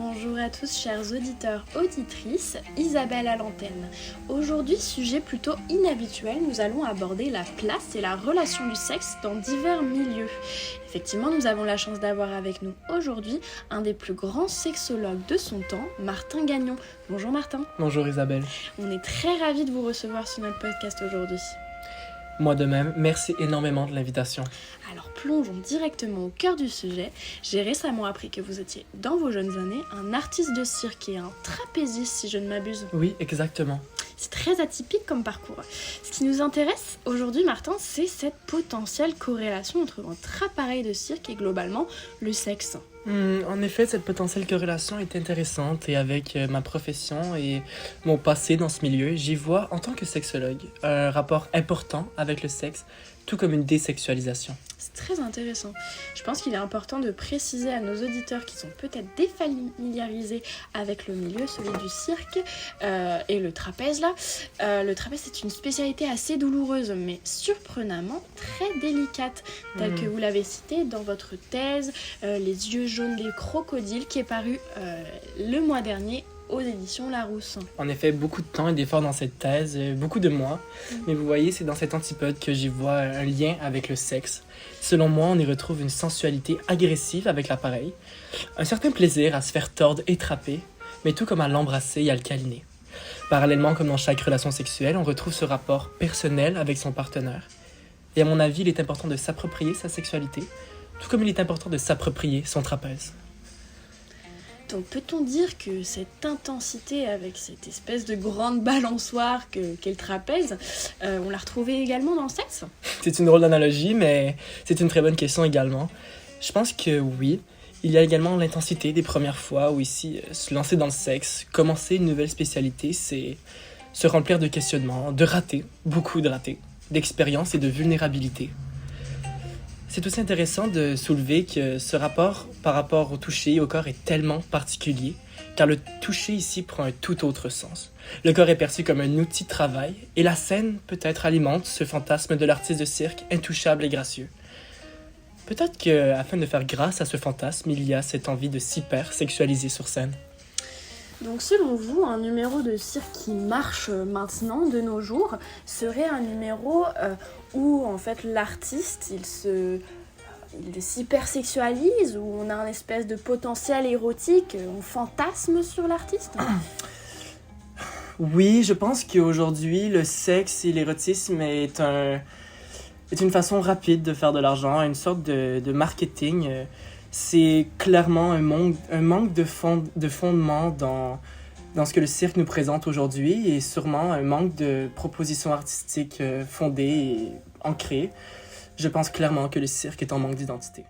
Bonjour à tous chers auditeurs, auditrices, Isabelle à l'antenne. Aujourd'hui, sujet plutôt inhabituel, nous allons aborder la place et la relation du sexe dans divers milieux. Effectivement, nous avons la chance d'avoir avec nous aujourd'hui un des plus grands sexologues de son temps, Martin Gagnon. Bonjour Martin. Bonjour Isabelle. On est très ravis de vous recevoir sur notre podcast aujourd'hui. Moi de même, merci énormément de l'invitation. Alors plongeons directement au cœur du sujet. J'ai récemment appris que vous étiez, dans vos jeunes années, un artiste de cirque et un trapéziste, si je ne m'abuse. Oui, exactement. C'est très atypique comme parcours. Ce qui nous intéresse aujourd'hui, Martin, c'est cette potentielle corrélation entre votre appareil de cirque et globalement le sexe. En effet, cette potentielle corrélation est intéressante et avec ma profession et mon passé dans ce milieu, j'y vois en tant que sexologue un rapport important avec le sexe, tout comme une désexualisation. C'est très intéressant. Je pense qu'il est important de préciser à nos auditeurs qui sont peut-être défamiliarisés avec le milieu, celui du cirque et le trapèze là. Le trapèze c'est une spécialité assez douloureuse mais surprenamment très délicate, telle que vous l'avez cité dans votre thèse, Les yeux jaunes des crocodiles qui est paru le mois dernier aux éditions Larousse. En effet, beaucoup de temps et d'efforts dans cette thèse, beaucoup de mois, mais vous voyez, c'est dans cet antipode que j'y vois un lien avec le sexe. Selon moi, on y retrouve une sensualité agressive avec l'appareil, un certain plaisir à se faire tordre et trapper, mais tout comme à l'embrasser et à le câliner. Parallèlement, comme dans chaque relation sexuelle, on retrouve ce rapport personnel avec son partenaire. Et à mon avis, il est important de s'approprier sa sexualité, tout comme il est important de s'approprier son trapèze. Donc peut-on dire que cette intensité avec cette espèce de grande balançoire qu'est le trapèze, on l'a retrouvée également dans le sexe ? C'est une drôle d'analogie, mais c'est une très bonne question également. Je pense que oui. Il y a également l'intensité des premières fois où ici, se lancer dans le sexe, commencer une nouvelle spécialité, c'est se remplir de questionnements, de ratés, beaucoup de ratés, d'expériences et de vulnérabilité. C'est aussi intéressant de soulever que ce rapport par rapport au toucher et au corps est tellement particulier, car le toucher ici prend un tout autre sens. Le corps est perçu comme un outil de travail, et la scène peut-être alimente ce fantasme de l'artiste de cirque intouchable et gracieux. Peut-être qu'afin de faire grâce à ce fantasme, il y a cette envie de s'hyper-sexualiser sur scène. Donc selon vous, un numéro de cirque qui marche maintenant, de nos jours, serait un numéro où en fait l'artiste, il s'hypersexualise, où on a un espèce de potentiel érotique, on fantasme sur l'artiste ? Oui, je pense qu'aujourd'hui, le sexe et l'érotisme est une façon rapide de faire de l'argent, une sorte de marketing. C'est clairement un manque de fondement dans ce que le cirque nous présente aujourd'hui et sûrement un manque de propositions artistiques fondées et ancrées. Je pense clairement que le cirque est en manque d'identité.